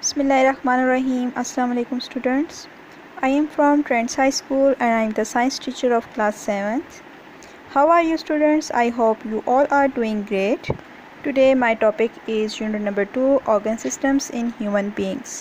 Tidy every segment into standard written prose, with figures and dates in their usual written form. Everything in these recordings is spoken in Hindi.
Bismillahirrahmanirrahim. Assalamu alaikum students. I am from Trends High School and I am the science teacher of class 7th. How are you students? I hope you all are doing great. Today my topic is unit number 2, organ systems in human beings.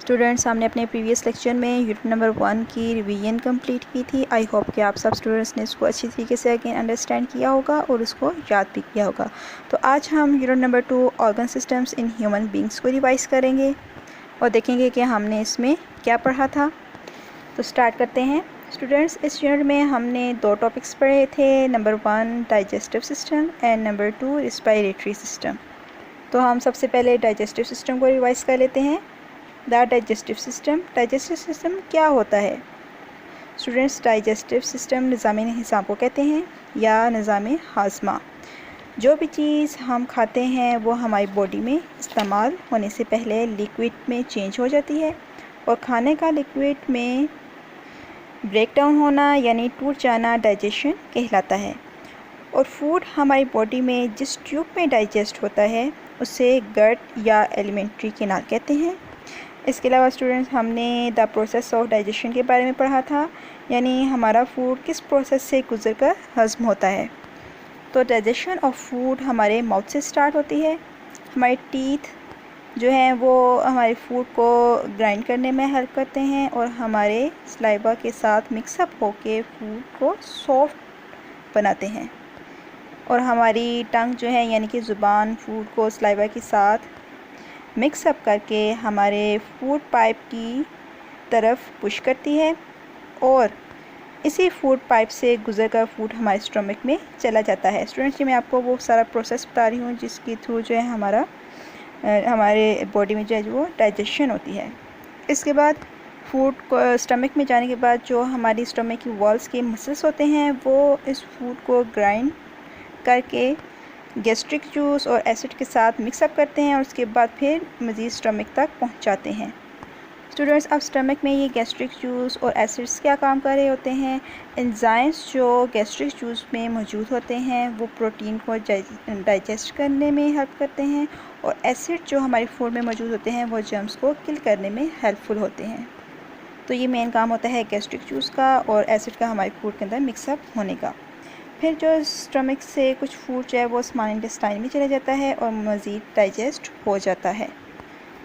Students, हमने अपने प्रीवियस लेक्चर में यूनिट नंबर 1 की रिवीजन कंप्लीट की थी. आई होप कि आप सब स्टूडेंट्स ने इसको अच्छी तरीके से अगेन अंडरस्टैंड किया होगा और उसको याद भी किया होगा. तो आज हम unit number 2 organ systems in human beings को रिवाइज करेंगे और देखेंगे कि हमने इसमें क्या पढ़ा था. तो स्टार्ट करते हैं. स्टूडेंट्स, इस यूनिट में हमने 2 टॉपिक्स पढ़े थे. Number 1 digestive system and number 2 respiratory system. तो हम सबसे पहले डाइजेस्टिव सिस्टम को रिवाइज कर लेते हैं. द डाइजेस्टिव सिस्टम क्या होता है? स्टूडेंट्स, डाइजेस्टिव सिस्टम निज़ाम हिसाब को कहते हैं या निज़ाम हाज़मा. जो भी चीज़ हम खाते हैं वो हमारी बॉडी में इस्तेमाल होने से पहले लिक्विड में चेंज हो जाती है और खाने का लिक्विड में ब्रेक डाउन होना यानी टूट जाना डाइजेशन कहलाता है. और फूड हमारी बॉडी में जिस ट्यूब में डाइजेस्ट होता है उसे गट या एलिमेंट्री कैनाल कहते हैं. इसके अलावा स्टूडेंट्स, हमने द प्रोसेस ऑफ डाइजेशन के बारे में पढ़ा था, यानी हमारा फूड किस प्रोसेस से गुजर कर हज़म होता है. तो डाइजेशन ऑफ फूड हमारे माउथ से स्टार्ट होती है. हमारे टीथ जो हैं वो हमारे फूड को ग्राइंड करने में हेल्प करते हैं और हमारे सलाइवा के साथ मिक्सअप होके फूड को सॉफ्ट बनाते हैं. और हमारी टंग जो है यानी कि ज़ुबान फूड को सलाइवा के साथ मिक्सअप करके हमारे फूड पाइप की तरफ पुश करती है और इसी फूड पाइप से गुजर कर फूड हमारे स्टमक में चला जाता है. स्टूडेंट्स, मैं आपको वो सारा प्रोसेस बता रही हूँ जिसके थ्रू जो है हमारे बॉडी में जो है वो डाइजेशन होती है. इसके बाद फूड को स्टमक में जाने के बाद जो हमारी स्टमक की वॉल्स के मसल्स होते हैं वो इस फूड को ग्राइंड करके गैस्ट्रिक जूस और एसिड के साथ मिक्सअप करते हैं और उसके बाद फिर मज़ीद स्टमक तक पहुंचाते हैं. स्टूडेंट्स, अब स्टमक में ये गैस्ट्रिक जूस और एसिड्स क्या काम कर रहे होते हैं? एंजाइम्स जो गैस्ट्रिक जूस में मौजूद होते हैं वो प्रोटीन को डाइजेस्ट करने में हेल्प करते हैं और एसिड जो हमारे फूड में मौजूद होते हैं वो जर्म्स को किल करने में हेल्पफुल होते हैं. तो ये मेन काम होता है गैस्ट्रिक जूस का और एसिड का हमारे फूड के अंदर मिक्सअप होने का. फिर जो स्टमक से कुछ फूड जो है वो स्मॉल इंटेस्टाइन में चला जाता है और मज़ीद डाइजेस्ट हो जाता है.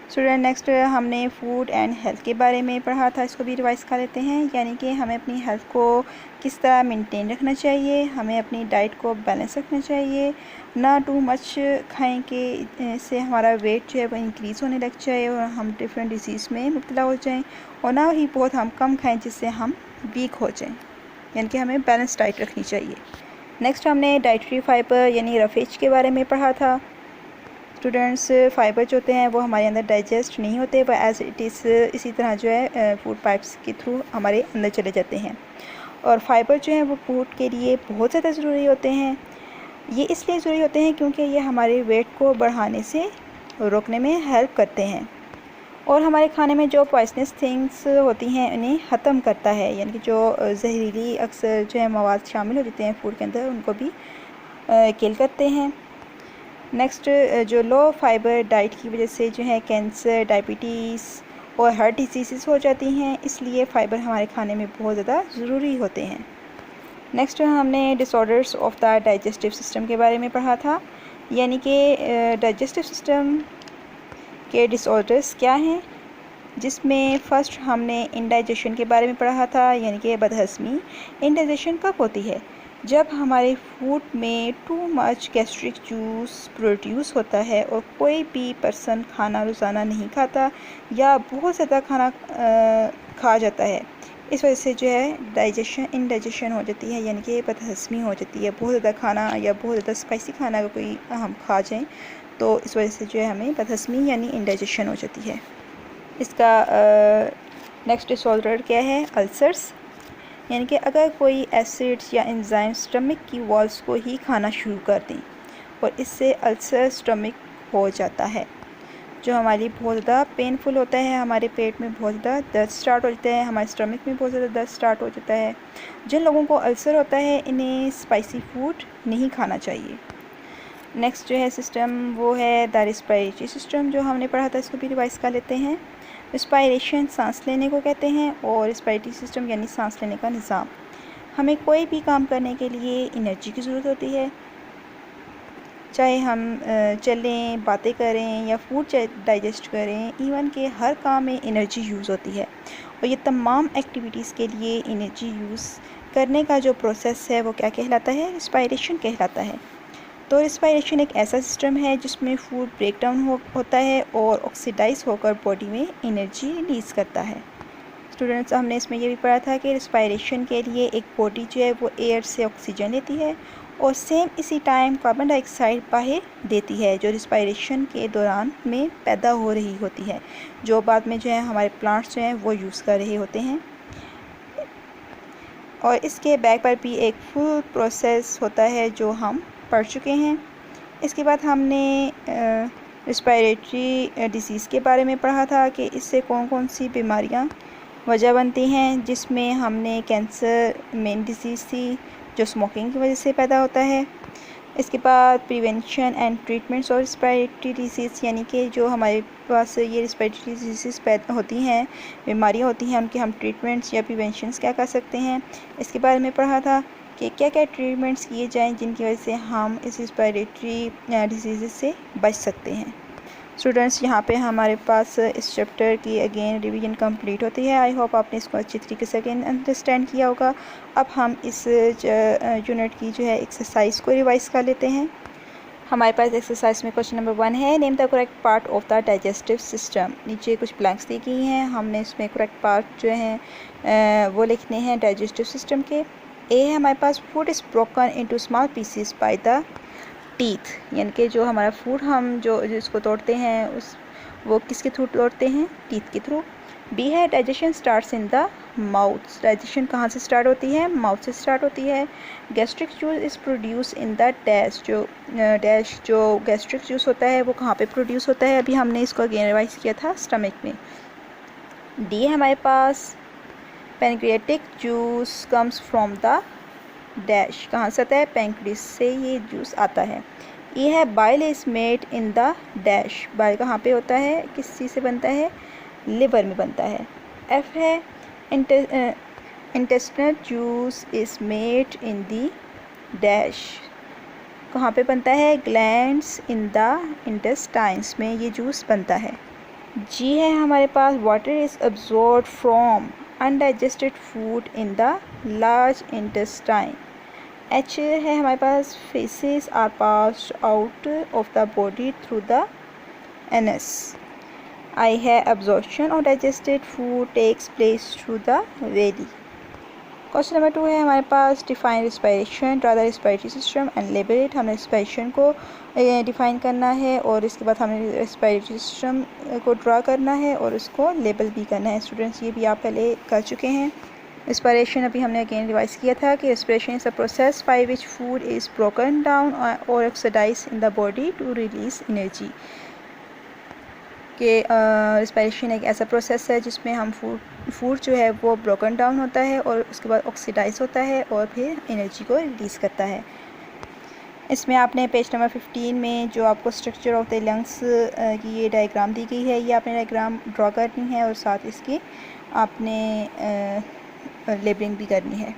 स्टूडेंट, नेक्स्ट हमने फूड एंड हेल्थ के बारे में पढ़ा था, इसको भी रिवाइज कर लेते हैं. यानी कि हमें अपनी हेल्थ को किस तरह मेंटेन रखना चाहिए, हमें अपनी डाइट को बैलेंस रखना चाहिए, ना टू मच खाएं कि इससे हमारा वेट जो है वो इंक्रीज़ होने लग जाए और हम डिफरेंट डिजीज़ में मुब्तला हो जाएं, और ना ही बहुत हम कम खाएं जिससे हम वीक हो जाएं. यानी कि हमें बैलेंस डाइट रखनी चाहिए. नेक्स्ट हमने डाइटरी फाइबर यानी रफेज के बारे में पढ़ा था. स्टूडेंट्स, फाइबर जो होते हैं वो हमारे अंदर डाइजेस्ट नहीं होते, वह एज इट इज़ इसी तरह जो है फूड पाइप्स के थ्रू हमारे अंदर चले जाते हैं. और फाइबर जो हैं वो फूड के लिए बहुत ज़्यादा ज़रूरी होते हैं. ये इसलिए ज़रूरी होते हैं क्योंकि ये हमारे वेट को बढ़ाने से रोकने में हेल्प करते हैं और हमारे खाने में जो पॉइजनस थिंग्स होती हैं उन्हें ख़त्म करता है. यानी कि जो जहरीली अक्सर जो है मवाद शामिल हो जाते हैं फूड के अंदर उनको भी किल करते हैं. नेक्स्ट, जो लो फाइबर डाइट की वजह से जो है कैंसर, डायबिटीज़ और हार्ट डिजीज़ हो जाती हैं, इसलिए फ़ाइबर हमारे खाने में बहुत ज़्यादा ज़रूरी होते हैं. नेक्स्ट हमने disorders of the digestive system के बारे में पढ़ा था. यानी कि डाइजेस्टिव सिस्टम के डिसऑर्डर्स क्या हैं, जिसमें फ़र्स्ट हमने इंडाइजेशन के बारे में पढ़ा था. यानी कि बदहज़मी. इंडाइजेशन कब होती है? जब हमारे फूड में too much gastric juice produce होता है और कोई भी पर्सन खाना रोज़ाना नहीं खाता या बहुत ज़्यादा खाना खा जाता है. इस वजह से जो है इंडाइजेशन हो जाती है, यानी कि बदहज़मी हो जाती है. बहुत ज़्यादा खाना या बहुत ज़्यादा स्पाइसी खाना अगर कोई हम खा जाएं तो इस वजह से जो है हमें बदहज़मी यानी इंडाइजेशन हो जाती है. इसका नेक्स्ट डिसऑर्डर क्या है? अल्सर्स. यानी कि अगर कोई एसिड्स या एंजाइम स्टमक की वॉल्स को ही खाना शुरू कर दें और इससे अल्सर स्टमक हो जाता है जो हमारी बहुत ज़्यादा पेनफुल होता है. हमारे पेट में बहुत ज़्यादा दर्द स्टार्ट हो जाता है, हमारे स्टमक में बहुत ज़्यादा दर्द स्टार्ट हो जाता है. जिन लोगों को अल्सर होता है इन्हें स्पाइसी फूड नहीं खाना चाहिए. नेक्स्ट जो है सिस्टम वो है द रिस्पायरेटरी सिस्टम, जो हमने पढ़ा था, इसको भी रिवाइज कर लेते हैं। रिस्पायरेशन सांस लेने को कहते हैं और रिस्पायरेटरी सिस्टम यानी सांस लेने का निज़ाम। हमें कोई भी काम करने के लिए एनर्जी की ज़रूरत होती है, चाहे हम चलें, बातें करें या फूड डाइजेस्ट करें, इवन के हर काम में एनर्जी यूज़ होती है। और ये तमाम एक्टिविटीज़ के लिए एनर्जी यूज़ करने का जो प्रोसेस है वो क्या कहलाता है? रिस्पायरेशन कहलाता है। तो रिस्पायरेशन एक ऐसा सिस्टम है जिसमें फूड ब्रेक डाउन होता है और ऑक्सीडाइज होकर बॉडी में एनर्जी रिलीज़ करता है। स्टूडेंट्स, हमने इसमें ये भी पढ़ा था कि रिस्पायरेशन के लिए एक बॉडी जो है वो एयर से ऑक्सीजन लेती है और सेम इसी टाइम कार्बन डाइऑक्साइड बाहर देती है, जो रिस्पायरेशन के दौरान में पैदा हो रही होती है, जो बाद में जो है हमारे प्लांट्स जो हैं वो यूज़ कर रहे होते हैं। और इसके बैक पर भी एक फुल प्रोसेस होता है जो हम पढ़ चुके हैं। इसके बाद हमने रिस्पायरेटरी डिसीज़ के बारे में पढ़ा था कि इससे कौन कौन सी बीमारियां वजह बनती हैं, जिसमें हमने कैंसर मेन डिसीज़ थी जो स्मोकिंग की वजह से पैदा होता है। इसके बाद प्रिवेंशन एंड ट्रीटमेंट्स और रिस्पायरेटरी डिसीज़, यानी कि जो हमारे पास ये रिस्पायरेटरी डिसीज़ पैदा होती हैं, बीमारियां होती हैं, उनके हम ट्रीटमेंट्स या प्रिवेंशंस क्या कर सकते हैं, इसके बारे में पढ़ा था कि क्या क्या ट्रीटमेंट्स किए जाएं जिनकी वजह से हम इस रिस्पायरेटरी डिसीज़ से बच सकते हैं। स्टूडेंट्स, यहाँ पे हमारे पास इस चैप्टर की अगेन रिवीजन कंप्लीट होती है। आई होप आपने इसको अच्छी तरीके से अगेन अंडरस्टैंड किया होगा। अब हम इस यूनिट की जो है एक्सरसाइज को रिवाइज कर लेते हैं। हमारे पास एक्सरसाइज में क्वेश्चन नंबर 1 है, name the correct part of the digestive system. नीचे कुछ ब्लैंक्स दी गई हैं, हमने इसमें करेक्ट पार्ट जो हैं वो लिखने हैं डाइजेस्टिव सिस्टम के। ए है हमारे पास, food is broken into small pieces by the teeth, यानी कि जो हमारा फूड हम जो इसको तोड़ते हैं उस वो किसके थ्रू तोड़ते हैं? टीथ के थ्रू। बी है, digestion starts in the mouth. Digestion कहाँ से स्टार्ट होती है? माउथ से स्टार्ट होती है। Gastric juice is produce in the dash, जो गैस्ट्रिक जूस होता है वो कहाँ पे प्रोड्यूस होता है? अभी हमने इसको अगेन रिवाइज किया था, स्टमक में। डी है हमारे पास, pancreatic juice comes from the dash, कहाँ से आता है? पैंक्रियास से ये जूस आता है। ये है, bile is made in the dash. Bile कहाँ पे होता है? किस चीज़ से बनता है? लिवर में बनता है। एफ है, intestinal juice is made in the dash, कहाँ पे बनता है? ग्लैंड्स इन द इंटेस्टाइन्स में ये जूस बनता है। जी है हमारे पास, water is absorbed from undigested food in the large intestine. H है हमारे पास, faeces are passed out of the body through the anus. I है, absorption of digested food takes place through the villi. Question number 2 है हमारे पास, define respiration, draw the respiratory system and label it. हमने रिस्पायरेशन को डिफाइन करना है और इसके बाद हमें रिस्पायरेटरी सिस्टम को ड्रा करना है और उसको लेबल भी करना है। स्टूडेंट्स, ये भी आप पहले कर चुके हैं। रिस्पायरेशन अभी हमने अगेन रिवाइज किया था कि respiration is a process by which food is broken down और oxidise in the body to release energy. कि रिस्पायरेशन एक ऐसा प्रोसेस है जिसमें हम फूड जो है वो ब्रोकन डाउन होता है और उसके बाद ऑक्सीडाइज होता है और फिर एनर्जी को रिलीज़ करता है। इसमें आपने पेज नंबर 15 में जो आपको स्ट्रक्चर ऑफ द लंग्स की ये डायग्राम दी गई है, ये आपने डायग्राम ड्रॉ करनी है और साथ इसकी आपने लेबलिंग भी करनी है।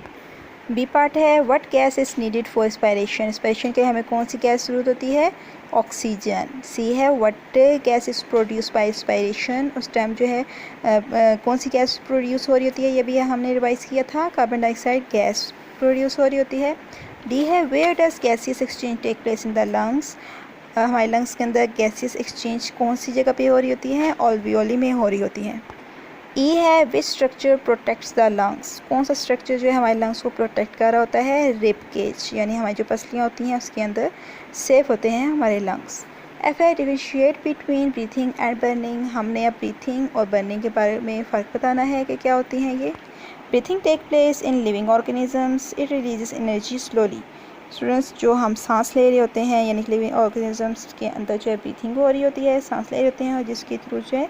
बी पार्ट है, what gas is needed for respiration. Respiration के लिए हमें कौन सी गैस ज़रूरत होती है? ऑक्सीजन। सी है, what gas is produce by respiration. उस टाइम जो है कौन सी गैस प्रोड्यूस हो रही होती है? ये भी हमने रिवाइज किया था, कार्बन डाइऑक्साइड गैस प्रोड्यूस हो रही होती है। डी है, where does gaseous exchange take place in the lungs. हमारे लंग्स के अंदर गैसियस एक्सचेंज कौन सी जगह पे हो रही होती है? ऑल्वियोली में हो रही होती है। ई है, which structure protects the lungs. कौन सा स्ट्रक्चर जो है हमारे लंग्स को प्रोटेक्ट कर रहा होता है? रिब केज, यानी हमारी जो पसलियाँ होती हैं उसके अंदर सेफ होते हैं हमारे लंग्स। एफ है, differentiate between breathing and burning. हमने अब ब्रीथिंग और बर्निंग के बारे में फ़र्क बताना है कि क्या होती हैं ये। Breathing take place in living organisms, it releases energy slowly. Students, जो हम सांस ले रहे होते हैं यानी लिविंग ऑर्गेनिजम्स के अंदर जो है ब्रीथिंग हो रही होती है, सांस ले रहे होते हैं और जिसके थ्रू जो है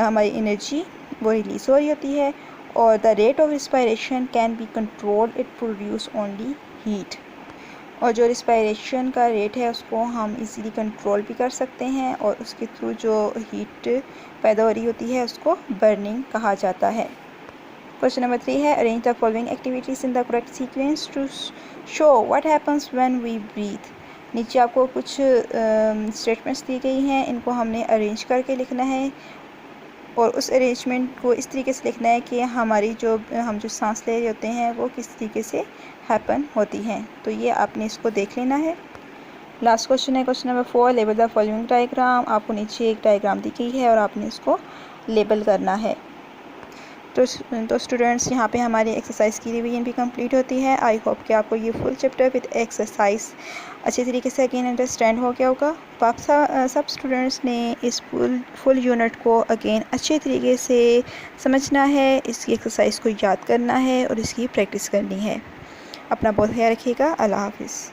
हमारी एनर्जी वो रिलीज़ हो रही होती है। और the rate of respiration can be control, it produce only heat. और जो रिस्पायरेशन का रेट है उसको हम इजीली कंट्रोल भी कर सकते हैं, और उसके थ्रू जो हीट पैदा हो रही होती है उसको बर्निंग कहा जाता है। क्वेश्चन नंबर 3 है, arrange the following activities in the correct sequence to show what happens when we breathe. नीचे आपको कुछ स्टेटमेंट्स दी गई हैं, इनको हमने अरेंज करके लिखना है, और उस अरेंजमेंट को इस तरीके से लिखना है कि हम जो सांस ले रहे होते हैं वो किस तरीके से हैपन होती हैं। तो ये आपने इसको देख लेना है। लास्ट क्वेश्चन है question number 4, label the following diagram. आपको नीचे एक डायग्राम दी गई है और आपने इसको लेबल करना है। तो स्टूडेंट्स, यहाँ पे हमारी एक्सरसाइज की रिवीजन भी कंप्लीट होती है। आई होप कि आपको ये फुल चैप्टर विद एक्सरसाइज अच्छे तरीके से अगेन अंडरस्टैंड हो गया होगा। तो आप सब स्टूडेंट्स ने इस फुल यूनिट को अगेन अच्छे तरीके से समझना है, इसकी एक्सरसाइज को याद करना है और इसकी प्रैक्टिस करनी है। अपना बहुत ख्याल रखिएगा। अल्लाह हाफिज़।